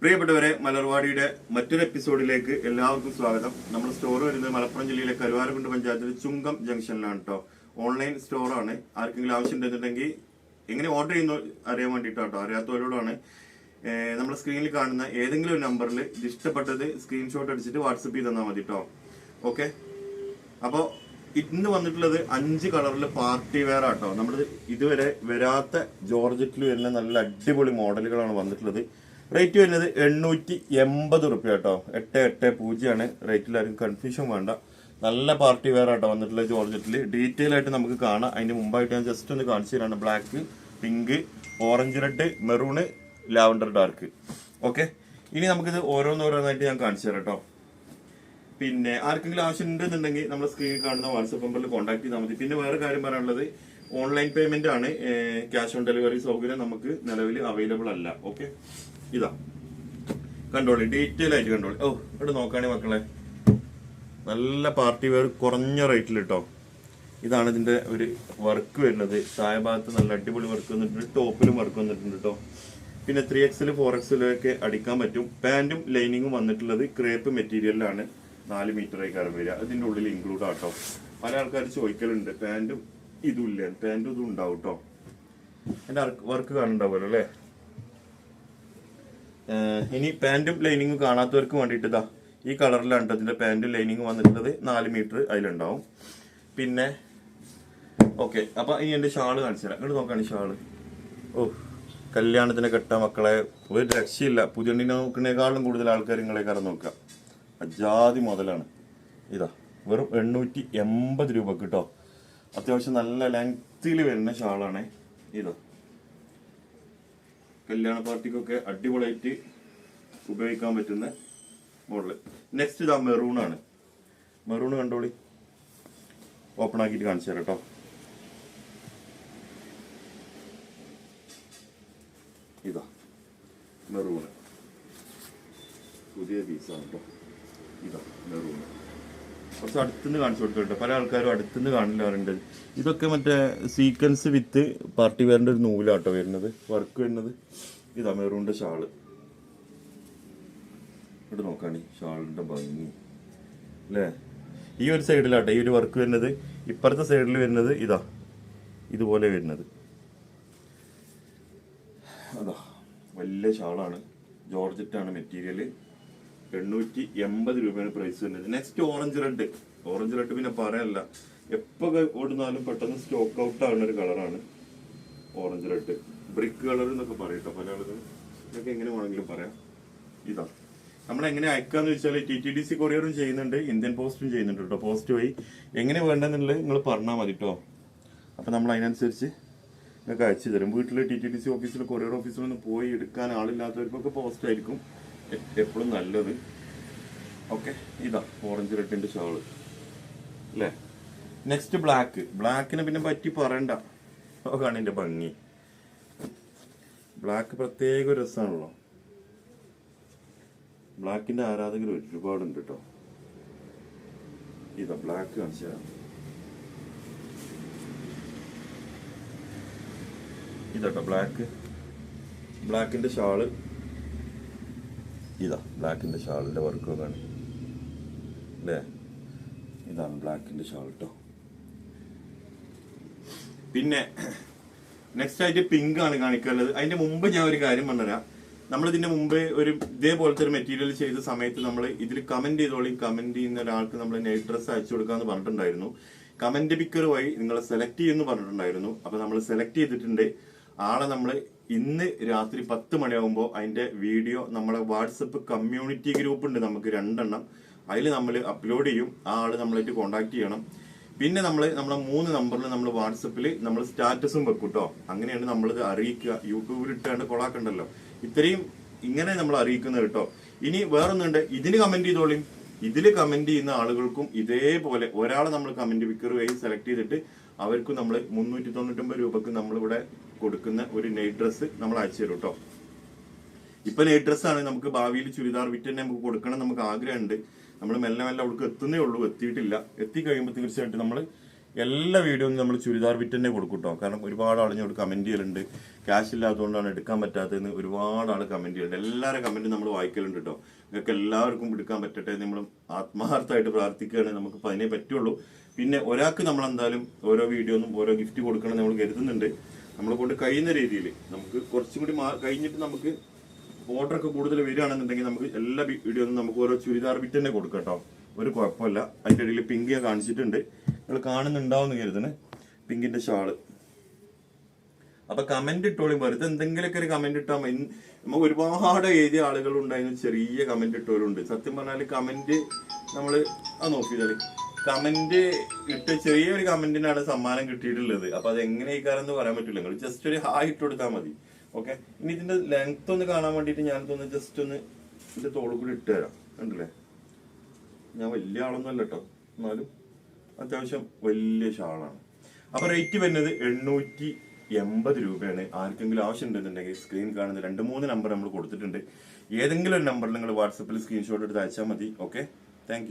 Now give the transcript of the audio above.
പ്രിയപ്പെട്ടവരെ, മലർവാടിയുടെ മറ്റൊരു എപ്പിസോഡിലേക്ക് എല്ലാവർക്കും സ്വാഗതം. നമ്മുടെ സ്റ്റോർ വരുന്നത് മലപ്പുറം ജില്ലയിലെ കരുവാരക്കുണ്ട് പഞ്ചായത്തിലെ ചുങ്കം ജംഗ്ഷനിലാണ് കേട്ടോ. ഓൺലൈൻ സ്റ്റോറാണ്. ആർക്കെങ്കിലും ആവശ്യം ഉണ്ടെന്നുണ്ടെങ്കിൽ എങ്ങനെ ഓർഡർ ചെയ്യുന്നു അറിയാൻ വേണ്ടിയിട്ടാട്ടോ, അറിയാത്തവരോടാണ്. നമ്മുടെ സ്ക്രീനിൽ കാണുന്ന ഏതെങ്കിലും ഒരു നമ്പറിൽ ഇത് ഇഷ്ടപ്പെട്ടത് സ്ക്രീൻഷോട്ട് അടിച്ചിട്ട് വാട്സപ്പ് ചെയ്ത് തന്നാൽ മതി കേട്ടോ. ഓക്കെ, അപ്പോൾ ഇന്ന് വന്നിട്ടുള്ളത് 5 കളറിൽ പാർട്ടി വെയർ ആട്ടോ. നമ്മൾ ഇതുവരെ വരാത്ത ജോർജറ്റിൽ വരുന്ന നല്ല അടിപൊളി മോഡലുകളാണ് വന്നിട്ടുള്ളത്. റേറ്റ് വരുന്നത് 880 റുപ്യ കേട്ടോ. 880 ആണ് റേറ്റിൽ. ആരും കൺഫ്യൂഷൻ വേണ്ട. നല്ല പാർട്ടി വെയർ ആട്ടോ വന്നിട്ടുള്ള ജോർജറ്റിൽ. ഡീറ്റെയിൽ ആയിട്ട് നമുക്ക് കാണാം. അതിന്റെ മുമ്പായിട്ട് ഞാൻ ജസ്റ്റ് ഒന്ന് കാണിച്ചു തരാണ്. Black, pink, orange red, maroon, lavender dark. Okay, ഇനി നമുക്കിത് ഓരോന്നോരോന്നായിട്ട് ഞാൻ കാണിച്ചു തരാം കേട്ടോ. പിന്നെ ആർക്കെങ്കിലും ആവശ്യം ഉണ്ടെന്നുണ്ടെങ്കിൽ നമ്മൾ സ്ക്രീനിൽ കാണുന്ന വാട്സ്ആപ്പ് നമ്പറിൽ കോൺടാക്ട് ചെയ്താൽ മതി. പിന്നെ വേറെ കാര്യം പറയാനുള്ളത്, ഓൺലൈൻ പേയ്മെന്റ് ആണ്. ക്യാഷ് ഓൺ ഡെലിവറി സൗകര്യം നമുക്ക് നിലവിൽ അവൈലബിൾ അല്ല. ഓക്കെ, ഇതാ കണ്ടോളി, ഡീറ്റെയിൽ ആയിട്ട് കണ്ടോളി. ഓ, ഇവിടെ നോക്കുകയാണെങ്കിൽ മക്കളെ, നല്ല പാർട്ടി വെയർ കുറഞ്ഞ റേറ്റിൽ കേട്ടോ. ഇതാണ് ഇതിന്റെ ഒരു വർക്ക് വരുന്നത്. താഴെ ഭാഗത്ത് നല്ല അടിപൊളി വർക്ക് വന്നിട്ടുണ്ട്. ടോപ്പിലും വർക്ക് വന്നിട്ടുണ്ട് കേട്ടോ. പിന്നെ 3XL 4XL ഒക്കെ അടിക്കാൻ പറ്റും. പാന്റും ലൈനിങ്ങും വന്നിട്ടുള്ളത് ക്രേപ്പ് മെറ്റീരിയലിലാണ്. 4 മീറ്റർ ആയിക്കാരം വരിക. അതിന്റെ ഉള്ളിൽ ഇൻക്ലൂഡ് ആട്ടോ. പല ആൾക്കാർ ചോദിക്കലുണ്ട് പാന്റും ഇതും ഇല്ല. പാന്റും ഇതും ഉണ്ടാവും കേട്ടോ. എന്റെ വർക്ക് കാണുന്നുണ്ടാവുമല്ലോ അല്ലേ. ഇനി പാന്റും ലൈനിങ്ങും കാണാത്തവർക്ക് വേണ്ടിയിട്ട് ഇതാ ഈ കളറിലാണ് അതിന്റെ പാന്റും ലൈനിങ്ങും വന്നിട്ടുള്ളത്. 4 മീറ്റർ അതിലുണ്ടാവും. പിന്നെ ഓക്കെ, അപ്പൊ ഇനി എന്റെ ഷാള് കാണിച്ചു തരാം. ഇങ്ങോട്ട് നോക്കാണ് ഷാള്. ഓ, കല്യാണത്തിന് കെട്ട മക്കളെ, ഒരു രക്ഷയില്ല. പുതിയണ്ണിനെ നോക്കുന്നേക്കാളും കൂടുതൽ ആൾക്കാർ നിങ്ങളെ കറ നോക്കാം. അജാതി മുതലാണ്. ഇതാ വെറും 880 രൂപക്ക് കേട്ടോ. അത്യാവശ്യം നല്ല ലെങ്തിൽ വരുന്ന ഷാളാണ്. ഇതാ കല്യാണ പാർട്ടിക്കൊക്കെ അടിപൊളിയായിട്ട് ഉപയോഗിക്കാൻ പറ്റുന്ന മോഡല്. നെക്സ്റ്റ് ഇതാ മെറൂണാണ്. മെറൂൺ കണ്ടോളി, ഓപ്പൺ ആക്കിയിട്ട് കാണിച്ചു തരാം കേട്ടോ. ഇതാ മെറൂണ്, പുതിയ പീസാണ് കേട്ടോ. ഇതാ മെറൂണ്. കുറച്ച് അടുത്തുനിന്ന് കാണിച്ചു കൊടുത്തിട്ട് പല ആൾക്കാരും അടുത്തുനിന്ന് കാണില്ലാറുണ്ട്. ഇതൊക്കെ മറ്റേ സീക്വൻസ് വിത്ത് പാർട്ടി വെയറിന്റെ ഒരു നൂലാട്ടോ വരുന്നത്, വർക്ക് വരുന്നത്. ഇതാ മെറൂണിന്റെ ഷാള്. ഇവിടെ നോക്കാണ് ഷാളിന്റെ ഭംഗി അല്ലേ. ഈ ഒരു സൈഡിലാട്ടോ ഈ ഒരു വർക്ക് വരുന്നത്. ഇപ്പുറത്തെ സൈഡിൽ വരുന്നത് ഇതാ ഇതുപോലെ വരുന്നത്. അതാ വലിയ ഷാളാണ്. ജോർജറ്റാണ് മെറ്റീരിയല്. 880 രൂപയാണ് പ്രൈസ് വരുന്നത്. Next orange red. Orange red പിന്നെ പറയാനല്ല, എപ്പോ ഓടുന്നാലും പെട്ടെന്ന് സ്റ്റോക്ക് ഔട്ട് ആവുന്ന ഒരു കളറാണ് ഓറഞ്ച് റെഡ്. ബ്രിക്ക് കളർ എന്നൊക്കെ പറയട്ടോ പല ആളുകൾ. ഇതൊക്കെ എങ്ങനെ വേണമെങ്കിലും പറയാം. ഇതാ നമ്മളെങ്ങനെ അയക്കാന്ന് വെച്ചാൽ TTDC കൊറിയറും ചെയ്യുന്നുണ്ട്, ഇന്ത്യൻ പോസ്റ്റും ചെയ്യുന്നുണ്ട് കേട്ടോ. പോസ്റ്റ് വഴി എങ്ങനെ വേണ്ടെന്നുള്ളത് നിങ്ങൾ പറഞ്ഞാൽ മതി കേട്ടോ. അപ്പൊ നമ്മൾ അതിനനുസരിച്ച് നിങ്ങൾക്ക് അയച്ചു തരും. വീട്ടിൽ TTDC ഓഫീസിൽ കൊറിയർ ഓഫീസിലൊന്നും പോയി എടുക്കാൻ ആളില്ലാത്തവർക്കൊക്കെ പോസ്റ്റ് ആയിരിക്കും എപ്പോഴും നല്ലത്. ഓക്കെ, ഇതാ ഓറഞ്ച് റെഡിന്റെ ഷാള് അല്ലേ. Next black. ബ്ലാക്കിനെ പിന്നെ പറ്റി പറയണ്ട, നോക്കാണ് എന്റെ ഭംഗി. ബ്ലാക്ക് പ്രത്യേക രസമാണല്ലോ. ബ്ലാക്കിന്റെ ആരാധകർ ഒരുപാടുണ്ട് കേട്ടോ. ഇതാ ബ്ലാക്ക് കാണിച്ചു തരാം. ഇതാട്ടോ ബ്ലാക്ക്. ബ്ലാക്കിന്റെ ഷാള്. ഇതാ ബ്ലാക്കിന്റെ ഷാളിന്റെ വർക്ക് നോക്കാണ് അല്ലേ. ഇതാണ് ബ്ലാക്കിന്റെ ഷാൾ കേട്ടോ. പിന്നെ നെക്സ്റ്റ് ആയിട്ട് പിങ്ക് ആണ് കാണിക്കാനുള്ളത്. അതിന്റെ മുമ്പ് ഞാൻ ഒരു കാര്യം പറഞ്ഞുതരാം. നമ്മളിതിന്റെ മുമ്പ് ഒരു ഇതേപോലത്തെ ഒരു മെറ്റീരിയൽ ചെയ്ത സമയത്ത് നമ്മൾ ഇതിൽ കമന്റ് ചെയ്തോളി. കമന്റ് ചെയ്യുന്ന ഒരാൾക്ക് നമ്മൾ നൈറ്റ് ഡ്രസ് അയച്ചു കൊടുക്കാന്ന് പറഞ്ഞിട്ടുണ്ടായിരുന്നു. കമന്റ് പിക്കർ വഴി നിങ്ങൾ സെലക്ട് ചെയ്യുമെന്ന് പറഞ്ഞിട്ടുണ്ടായിരുന്നു. അപ്പൊ നമ്മൾ സെലക്ട് ചെയ്തിട്ടുണ്ട്. ആളെ നമ്മൾ ഇന്ന് രാത്രി 10 മണിയാകുമ്പോൾ അതിന്റെ വീഡിയോ നമ്മളെ വാട്സപ്പ് കമ്മ്യൂണിറ്റി ഗ്രൂപ്പ് ഉണ്ട് നമുക്ക് 2 എണ്ണം. അതിൽ നമ്മൾ അപ്ലോഡ് ചെയ്യും. ആ ആള് നമ്മളായിട്ട് കോണ്ടാക്ട് ചെയ്യണം. പിന്നെ നമ്മളെ 3 നമ്പറിൽ നമ്മൾ വാട്സപ്പിൽ നമ്മൾ സ്റ്റാറ്റസും വെക്കും കേട്ടോ. അങ്ങനെയാണ് നമ്മളിത് അറിയിക്കുക. യൂട്യൂബിൽ ഇട്ടാണ്ട് കൊളാക്കണ്ടല്ലോ. ഇത്രയും ഇങ്ങനെ നമ്മൾ അറിയിക്കുന്നത് കേട്ടോ. ഇനി വേറൊന്നുണ്ട്, ഇതിന് കമന്റ് ചെയ്തോളിയും. ഇതിൽ കമന്റ് ചെയ്യുന്ന ആളുകൾക്കും ഇതേപോലെ ഒരാളെ നമ്മൾ കമന്റ് പിക്കർ വഴി സെലക്ട് ചെയ്തിട്ട് അവർക്കും നമ്മൾ 399 രൂപക്ക് നമ്മളിവിടെ കൊടുക്കുന്ന ഒരു നൈറ്റ് ഡ്രസ്സ് നമ്മൾ അയച്ചു തരും കേട്ടോ. ഇപ്പൊ നൈറ്റ് ഡ്രസ്സാണ്. നമുക്ക് ഭാവിയിൽ ചുരിദാർ വിറ്റ് തന്നെ നമുക്ക് കൊടുക്കണം നമുക്ക് ആഗ്രഹമുണ്ട്. നമ്മൾ മെല്ലെ മെല്ലെ അവിടേക്ക് എത്തുന്നേ ഉള്ളൂ, എത്തിയിട്ടില്ല. എത്തിക്കഴിയുമ്പോൾ തീർച്ചയായിട്ടും നമ്മൾ എല്ലാ വീഡിയോയും നമ്മൾ ചുരിദാർ വിറ്റ് തന്നെ കൊടുക്കും കേട്ടോ. കാരണം ഒരുപാട് ആളുകളോട് കമന്റ് ചെയ്യലുണ്ട്. ക്യാഷ് ഇല്ലാത്തതുകൊണ്ടാണ് എടുക്കാൻ പറ്റാത്തതെന്ന് ഒരുപാട് ആൾ കമന്റ് ചെയ്യുന്നുണ്ട്. എല്ലാവരുടെ കമന്റ് നമ്മൾ വായിക്കലുണ്ട് കേട്ടോ. നിങ്ങൾക്ക് എല്ലാവർക്കും എടുക്കാൻ പറ്റട്ടെ എന്ന് നമ്മൾ ആത്മാർത്ഥമായിട്ട് പ്രാർത്ഥിക്കുകയാണെങ്കിൽ നമുക്ക് അതിനെ പറ്റുള്ളൂ. പിന്നെ ഒരാൾക്ക് നമ്മൾ എന്തായാലും ഓരോ വീഡിയോന്നും ഓരോ ഗിഫ്റ്റ് കൊടുക്കണം നമ്മൾ കരുതുന്നുണ്ട്. നമ്മളെ കൊണ്ട് കഴിയുന്ന രീതിയിൽ നമുക്ക് കുറച്ചും കൂടി കഴിഞ്ഞിട്ട് നമുക്ക് ഓർഡർ ഒക്കെ കൂടുതൽ വരികയാണെന്നുണ്ടെങ്കിൽ നമുക്ക് എല്ലാ വീഡിയോന്നും നമുക്ക് ഓരോ ചുരിദാർ ബിറ്റ് തന്നെ കൊടുക്കാം കേട്ടോ. ഒരു കുഴപ്പമില്ല. അതിൻ്റെ ഇടയിൽ പിങ്ക് ഞാൻ കാണിച്ചിട്ടുണ്ട്, നിങ്ങൾ കാണുന്നുണ്ടാവുമെന്ന് കരുതുന്നു. പിങ്കിന്റെ ഷാള്. അപ്പൊ കമന്റ് ഇട്ടോളി, വെറുതെ എന്തെങ്കിലുമൊക്കെ ഒരു കമന്റ് ഇട്ടാൽ മതി. നമുക്ക് ഒരുപാട് എഴുതിയ ആളുകൾ ഉണ്ടായിരുന്നു, ചെറിയ കമന്റ് ഇട്ടവരുണ്ട്. സത്യം പറഞ്ഞാല് കമന്റ് നമ്മള് നോക്കിയാല് കമന്റ് ഇട്ട് ചെറിയൊരു കമന്റിനാണ് സമ്മാനം കിട്ടിയിട്ടുള്ളത്. അപ്പൊ അത് എങ്ങനെ എന്ന് പറയാൻ പറ്റില്ല. നിങ്ങൾ ജസ്റ്റ് ഒരു ഹായ് ഇട്ട് കൊടുത്താൽ മതി. ഓക്കെ, ഇനി ഇതിന്റെ ലെങ്ത് ഒന്ന് കാണാൻ വേണ്ടിട്ട് ഞാൻ തോന്നുന്നു ജസ്റ്റ് ഒന്ന് ഇതിന്റെ തോള് കൂടി ഇട്ട് തരാം. കണ്ടില്ലേ, ഞാൻ വലിയ ആളൊന്നും അല്ല കേട്ടോ, എന്നാലും അത്യാവശ്യം വലിയ ഷാളാണ്. അപ്പൊ റേറ്റ് വരുന്നത് 880 രൂപയാണ്. ആർക്കെങ്കിലും ആവശ്യം ഉണ്ടെന്നുണ്ടെങ്കിൽ സ്ക്രീൻ കാണുന്ന 2-3 നമ്പർ നമ്മൾ കൊടുത്തിട്ടുണ്ട്. ഏതെങ്കിലും ഒരു നമ്പറിൽ നിങ്ങൾ വാട്സപ്പിൽ സ്ക്രീൻഷോട്ട് എടുത്ത് അയച്ചാൽ മതി. Okay, thank